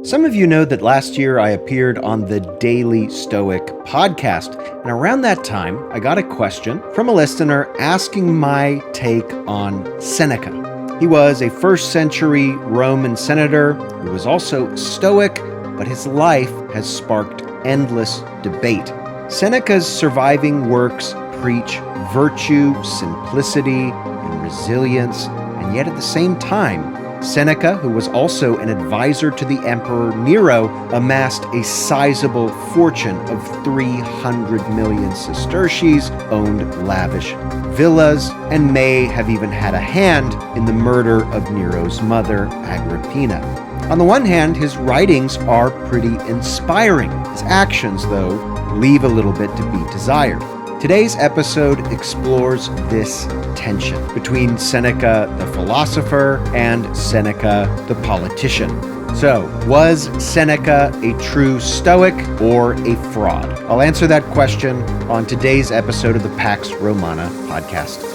Some of you know that last year I appeared on the Daily Stoic podcast, and around that time I got a question from a listener asking my take on Seneca. He was a first century Roman senator who was also Stoic, but his life has sparked endless debate. Seneca's surviving works preach virtue, simplicity, and resilience, and yet at the same time, Seneca, who was also an advisor to the Emperor Nero, amassed a sizable fortune of 300 million sesterces, owned lavish villas, and may have even had a hand in the murder of Nero's mother, Agrippina. On the one hand, his writings are pretty inspiring. His actions, though, leave a little bit to be desired. Today's episode explores this tension between Seneca the philosopher and Seneca the politician. So, was Seneca a true Stoic or a fraud? I'll answer that question on today's episode of the Pax Romana podcast.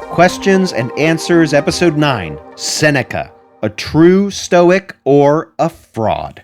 Questions and Answers, Episode 9, Seneca, a true Stoic or a fraud?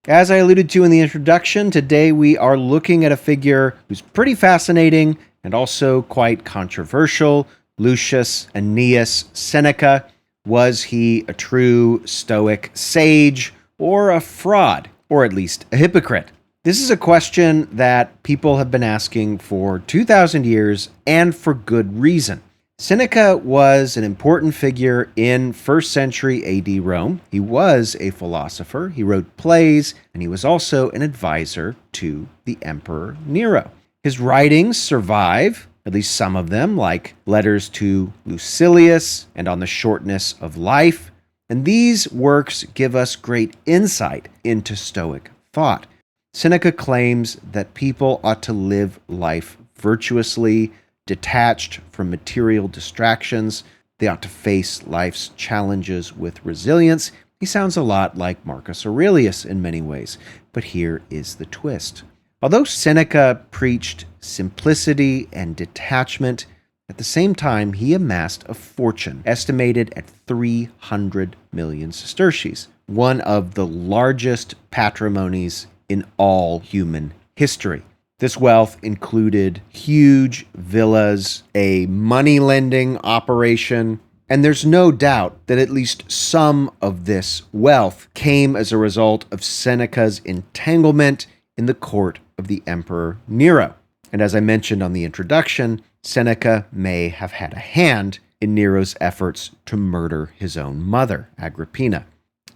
As I alluded to in the introduction, today we are looking at a figure who's pretty fascinating and also quite controversial, Lucius Annaeus Seneca. Was he a true Stoic sage or a fraud, or at least a hypocrite? This is a question that people have been asking for 2,000 years, and for good reason. Seneca was an important figure in 1st century AD Rome. He was a philosopher, he wrote plays, and he was also an advisor to the Emperor Nero. His writings survive, at least some of them, like letters to Lucilius and on the shortness of life, and these works give us great insight into Stoic thought. Seneca claims that people ought to live life virtuously, detached from material distractions. They ought to face life's challenges with resilience. He sounds a lot like Marcus Aurelius in many ways, but here is the twist. Although Seneca preached simplicity and detachment, at the same time he amassed a fortune estimated at 300 million sesterces, one of the largest patrimonies in all human history. This wealth included huge villas, a money-lending operation, and there's no doubt that at least some of this wealth came as a result of Seneca's entanglement in the court of the Emperor Nero. And as I mentioned on the introduction, Seneca may have had a hand in Nero's efforts to murder his own mother, Agrippina.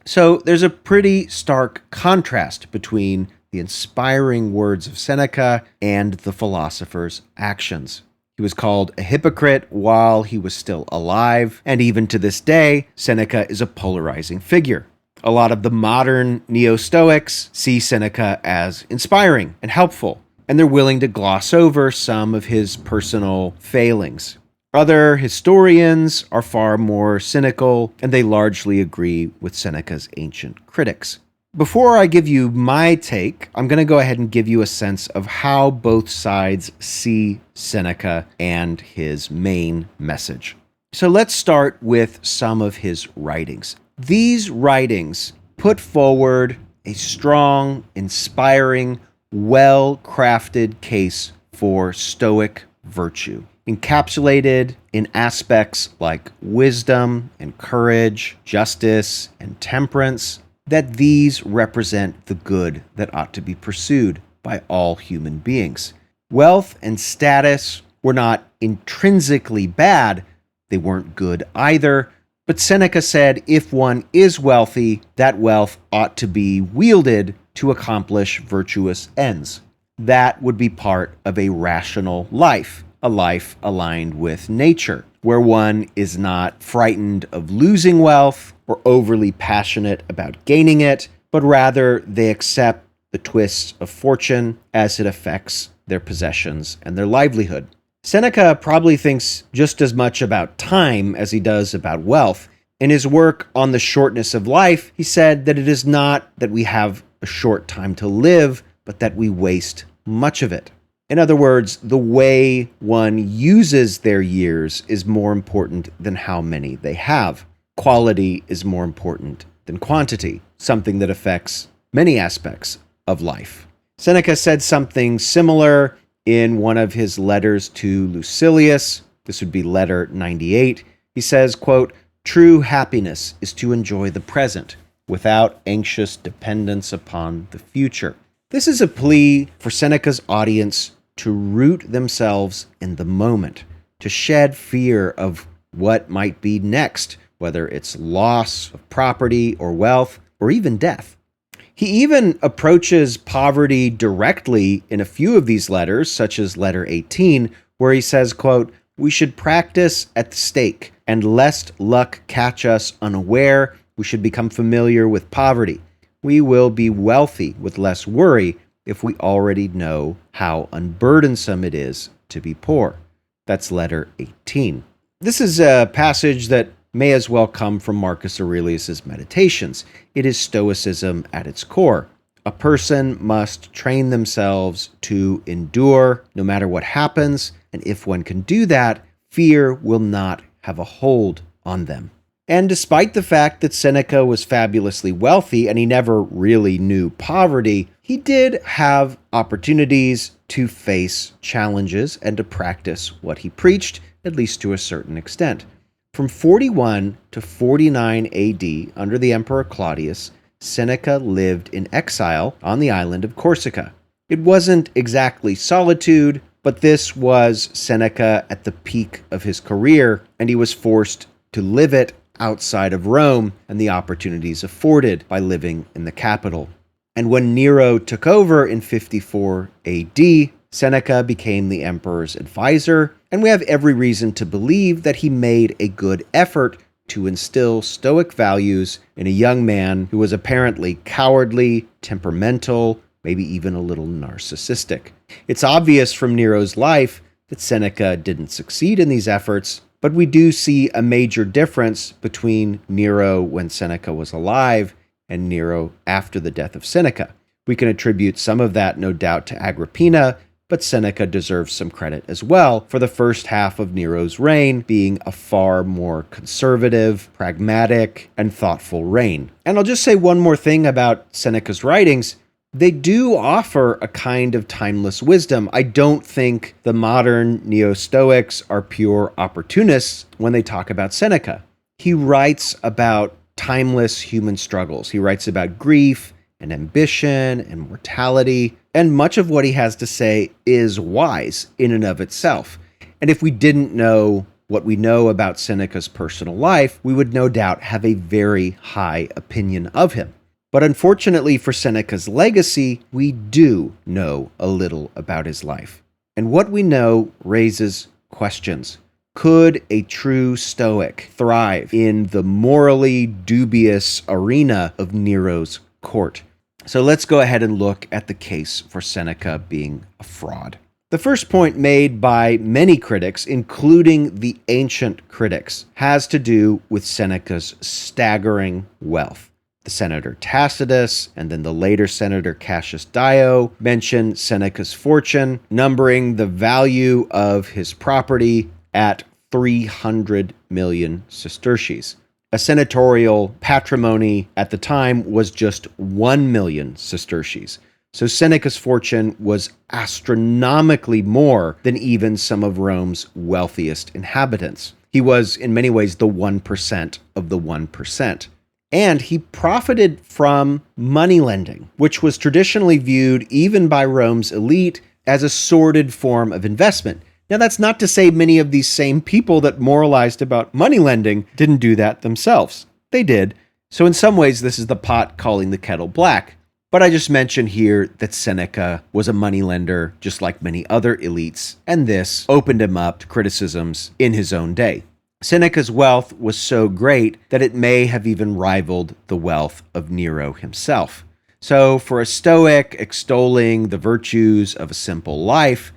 So there's a pretty stark contrast between the inspiring words of Seneca and the philosopher's actions. He was called a hypocrite while he was still alive, and even to this day, Seneca is a polarizing figure. A lot of the modern neo-Stoics see Seneca as inspiring and helpful, and they're willing to gloss over some of his personal failings. Other historians are far more cynical, and they largely agree with Seneca's ancient critics. Before I give you my take, I'm going to go ahead and give you a sense of how both sides see Seneca and his main message. So let's start with some of his writings. These writings put forward a strong, inspiring, well-crafted case for Stoic virtue, encapsulated in aspects like wisdom and courage, justice and temperance, that these represent the good that ought to be pursued by all human beings. Wealth and status were not intrinsically bad, they weren't good either, but Seneca said if one is wealthy, that wealth ought to be wielded to accomplish virtuous ends. That would be part of a rational life, a life aligned with nature, where one is not frightened of losing wealth or overly passionate about gaining it, but rather they accept the twists of fortune as it affects their possessions and their livelihood. Seneca probably thinks just as much about time as he does about wealth. In his work on the shortness of life, he said that it is not that we have a short time to live, but that we waste much of it. In other words, the way one uses their years is more important than how many they have. Quality is more important than quantity, something that affects many aspects of life. Seneca said something similar in one of his letters to Lucilius. This would be letter 98. He says, quote, "True happiness is to enjoy the present without anxious dependence upon the future." This is a plea for Seneca's audience to root themselves in the moment, to shed fear of what might be next, whether it's loss of property or wealth, or even death. He even approaches poverty directly in a few of these letters, such as letter 18, where he says, quote, "We should practice at the stake, and lest luck catch us unaware, we should become familiar with poverty. We will be wealthy with less worry if we already know how unburdensome it is to be poor." That's letter 18. This is a passage that may as well come from Marcus Aurelius's Meditations. It is Stoicism at its core. A person must train themselves to endure no matter what happens, and if one can do that, fear will not have a hold on them. And despite the fact that Seneca was fabulously wealthy and he never really knew poverty, he did have opportunities to face challenges and to practice what he preached, at least to a certain extent. From 41 to 49 AD, under the Emperor Claudius, Seneca lived in exile on the island of Corsica. It wasn't exactly solitude, but this was Seneca at the peak of his career, and he was forced to live it outside of Rome and the opportunities afforded by living in the capital. And when Nero took over in 54 AD, Seneca became the emperor's advisor, and we have every reason to believe that he made a good effort to instill Stoic values in a young man who was apparently cowardly, temperamental, maybe even a little narcissistic. It's obvious from Nero's life that Seneca didn't succeed in these efforts, but we do see a major difference between Nero when Seneca was alive and Nero after the death of Seneca. We can attribute some of that, no doubt, to Agrippina, but Seneca deserves some credit as well for the first half of Nero's reign being a far more conservative, pragmatic, and thoughtful reign. And I'll just say one more thing about Seneca's writings. They do offer a kind of timeless wisdom. I don't think the modern neo-Stoics are pure opportunists when they talk about Seneca. He writes about timeless human struggles. He writes about grief and ambition and mortality, and much of what he has to say is wise in and of itself. And if we didn't know what we know about Seneca's personal life, we would no doubt have a very high opinion of him. But unfortunately for Seneca's legacy, we do know a little about his life. And what we know raises questions. Could a true Stoic thrive in the morally dubious arena of Nero's court? So let's go ahead and look at the case for Seneca being a fraud. The first point made by many critics, including the ancient critics, has to do with Seneca's staggering wealth. The senator Tacitus and then the later senator Cassius Dio mention Seneca's fortune, numbering the value of his property at 300 million sesterces. A senatorial patrimony at the time was just 1 million sesterces. So Seneca's fortune was astronomically more than even some of Rome's wealthiest inhabitants. He was, in many ways, the 1% of the 1%. And he profited from money lending, which was traditionally viewed, even by Rome's elite, as a sordid form of investment. Now, that's not to say many of these same people that moralized about money lending didn't do that themselves. They did. So in some ways, this is the pot calling the kettle black. But I just mentioned here that Seneca was a moneylender, just like many other elites, and this opened him up to criticisms in his own day. Seneca's wealth was so great that it may have even rivaled the wealth of Nero himself. So for a Stoic extolling the virtues of a simple life,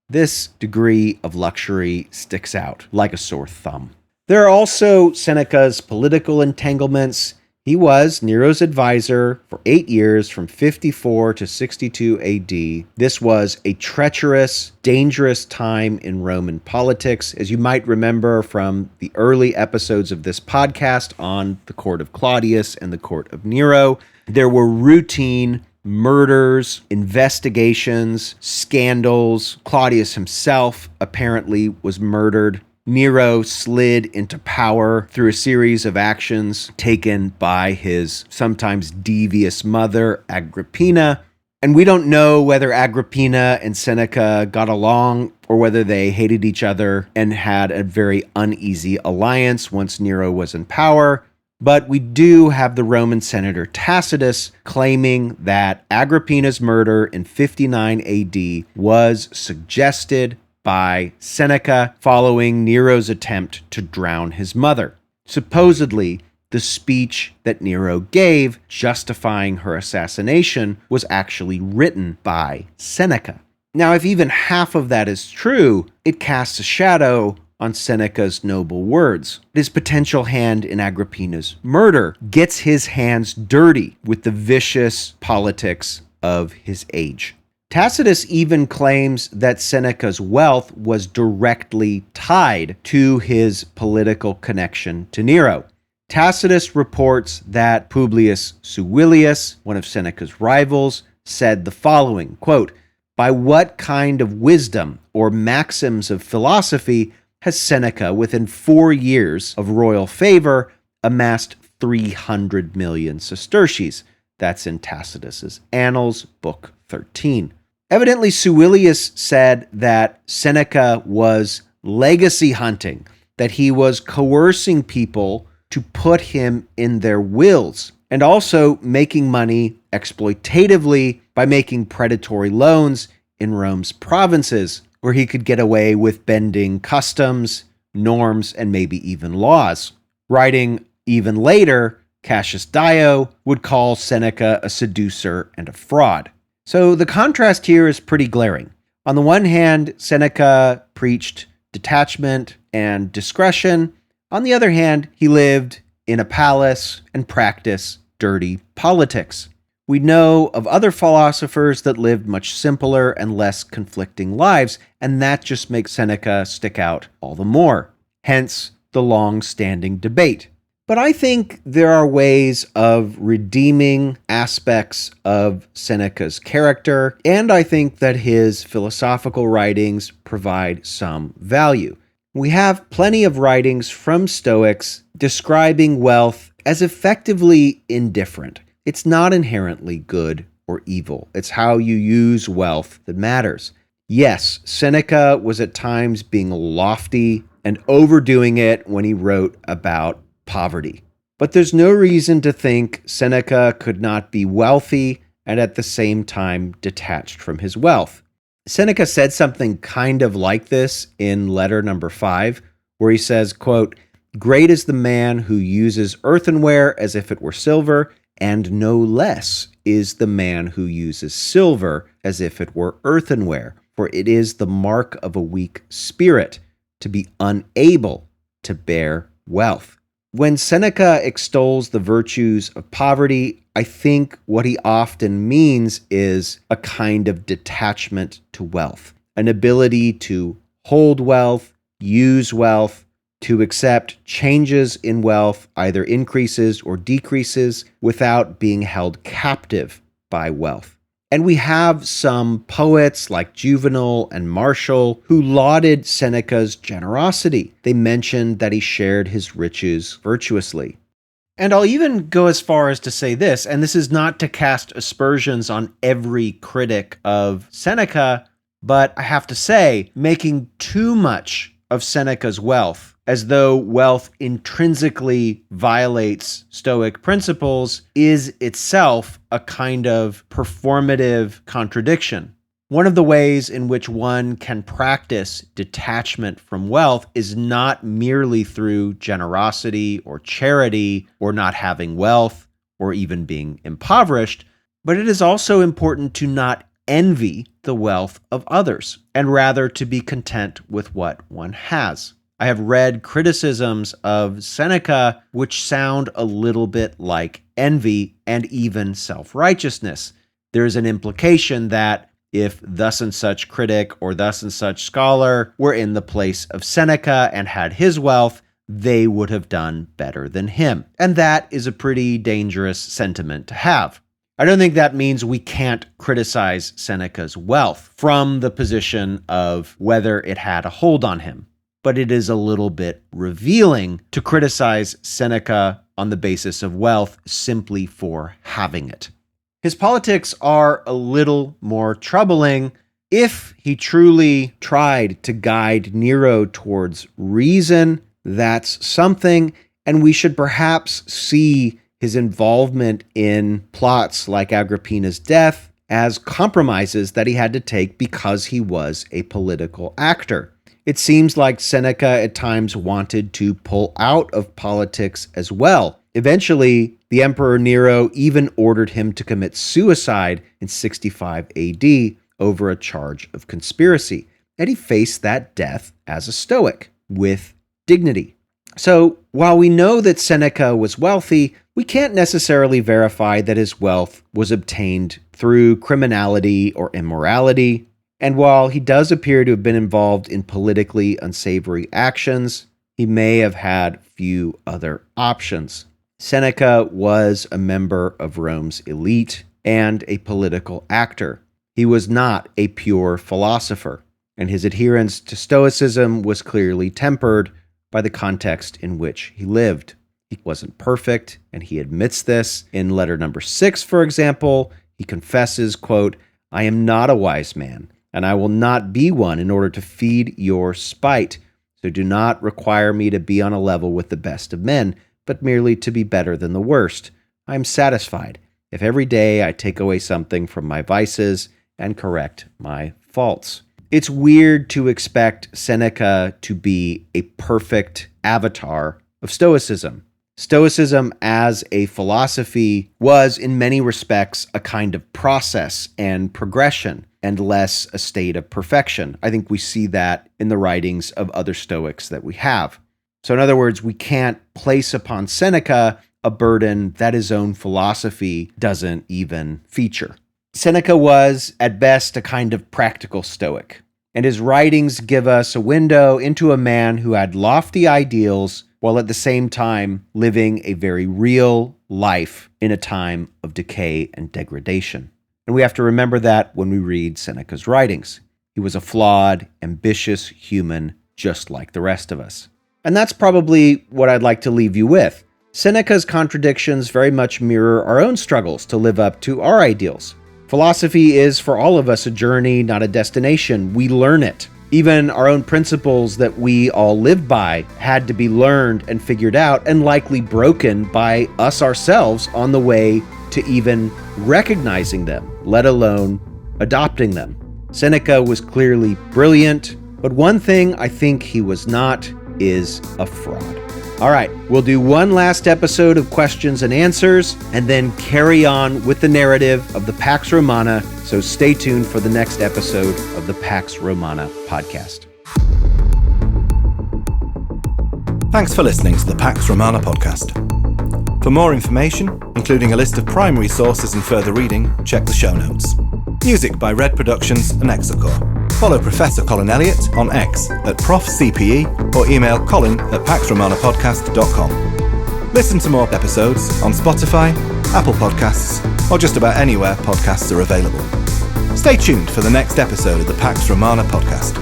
this degree of luxury sticks out like a sore thumb. There are also Seneca's political entanglements. He was Nero's advisor for 8 years from 54 to 62 AD. This was a treacherous, dangerous time in Roman politics, as you might remember from the early episodes of this podcast on the court of Claudius and the court of Nero. There were routine murders, investigations, scandals. Claudius himself apparently was murdered. Nero slid into power through a series of actions taken by his sometimes devious mother, Agrippina. And we don't know whether Agrippina and Seneca got along or whether they hated each other and had a very uneasy alliance once Nero was in power. But we do have the Roman senator Tacitus claiming that Agrippina's murder in 59 AD was suggested by Seneca following Nero's attempt to drown his mother. Supposedly, the speech that Nero gave justifying her assassination was actually written by Seneca. Now, if even half of that is true, it casts a shadow on Seneca's noble words. His potential hand in Agrippina's murder gets his hands dirty with the vicious politics of his age. Tacitus even claims that Seneca's wealth was directly tied to his political connection to Nero. Tacitus reports that Publius Suilius, one of Seneca's rivals, said the following, quote, "By what kind of wisdom or maxims of philosophy has Seneca, within 4 years of royal favor, amassed 300 million sesterces?" That's in Tacitus's Annals, Book 13. Evidently, Suilius said that Seneca was legacy hunting, that he was coercing people to put him in their wills, and also making money exploitatively by making predatory loans in Rome's provinces, where he could get away with bending customs, norms, and maybe even laws. Writing even later, Cassius Dio would call Seneca a seducer and a fraud. So the contrast here is pretty glaring. On the one hand, Seneca preached detachment and discretion. On the other hand, he lived in a palace and practiced dirty politics. We know of other philosophers that lived much simpler and less conflicting lives, and that just makes Seneca stick out all the more. Hence the long-standing debate. But I think there are ways of redeeming aspects of Seneca's character, and I think that his philosophical writings provide some value. We have plenty of writings from Stoics describing wealth as effectively indifferent. It's not inherently good or evil. It's how you use wealth that matters. Yes, Seneca was at times being lofty and overdoing it when he wrote about poverty. But there's no reason to think Seneca could not be wealthy and at the same time detached from his wealth. Seneca said something kind of like this in letter number 5, where he says, quote, "Great is the man who uses earthenware as if it were silver, and no less is the man who uses silver as if it were earthenware, for it is the mark of a weak spirit to be unable to bear wealth." When Seneca extols the virtues of poverty, I think what he often means is a kind of detachment to wealth, an ability to hold wealth, use wealth, to accept changes in wealth, either increases or decreases, without being held captive by wealth. And we have some poets like Juvenal and Martial who lauded Seneca's generosity. They mentioned that he shared his riches virtuously. And I'll even go as far as to say this, and this is not to cast aspersions on every critic of Seneca, but I have to say, making too much of Seneca's wealth, as though wealth intrinsically violates Stoic principles, is itself a kind of performative contradiction. One of the ways in which one can practice detachment from wealth is not merely through generosity or charity or not having wealth or even being impoverished, but it is also important to not envy the wealth of others and rather to be content with what one has. I have read criticisms of Seneca which sound a little bit like envy and even self-righteousness. There's an implication that if thus and such critic or thus and such scholar were in the place of Seneca and had his wealth, they would have done better than him. And that is a pretty dangerous sentiment to have. I don't think that means we can't criticize Seneca's wealth from the position of whether it had a hold on him. But it is a little bit revealing to criticize Seneca on the basis of wealth simply for having it. His politics are a little more troubling. If he truly tried to guide Nero towards reason, that's something, and we should perhaps see his involvement in plots like Agrippina's death as compromises that he had to take because he was a political actor. It seems like Seneca at times wanted to pull out of politics as well. Eventually, the Emperor Nero even ordered him to commit suicide in 65 AD over a charge of conspiracy, and he faced that death as a Stoic with dignity. So, while we know that Seneca was wealthy, we can't necessarily verify that his wealth was obtained through criminality or immorality. And while he does appear to have been involved in politically unsavory actions, he may have had few other options. Seneca was a member of Rome's elite and a political actor. He was not a pure philosopher, and his adherence to Stoicism was clearly tempered by the context in which he lived. He wasn't perfect, and he admits this. In letter number 6, for example, he confesses, quote, "I am not a wise man, and I will not be one in order to feed your spite. So do not require me to be on a level with the best of men, but merely to be better than the worst. I am satisfied if every day I take away something from my vices and correct my faults." It's weird to expect Seneca to be a perfect avatar of Stoicism. Stoicism as a philosophy was, in many respects, a kind of process and progression, and less a state of perfection. I think we see that in the writings of other Stoics that we have. So in other words, we can't place upon Seneca a burden that his own philosophy doesn't even feature. Seneca was, at best, a kind of practical Stoic, and his writings give us a window into a man who had lofty ideals while at the same time living a very real life in a time of decay and degradation. And we have to remember that when we read Seneca's writings. He was a flawed, ambitious human just like the rest of us. And that's probably what I'd like to leave you with. Seneca's contradictions very much mirror our own struggles to live up to our ideals. Philosophy is, for all of us, a journey, not a destination. We learn it. Even our own principles that we all live by had to be learned and figured out, and likely broken by us ourselves on the way to even recognizing them, let alone adopting them. Seneca was clearly brilliant, but one thing I think he was not is a fraud. All right, we'll do one last episode of questions and answers, and then carry on with the narrative of the Pax Romana, so stay tuned for the next episode of the Pax Romana podcast. Thanks for listening to the Pax Romana podcast. For more information, including a list of primary sources and further reading, check the show notes. Music by Red Productions and Exocore. Follow Professor Colin Elliott on X at ProfCPE or email colin@paxromanapodcast.com. Listen to more episodes on Spotify, Apple Podcasts, or just about anywhere podcasts are available. Stay tuned for the next episode of the Pax Romana podcast.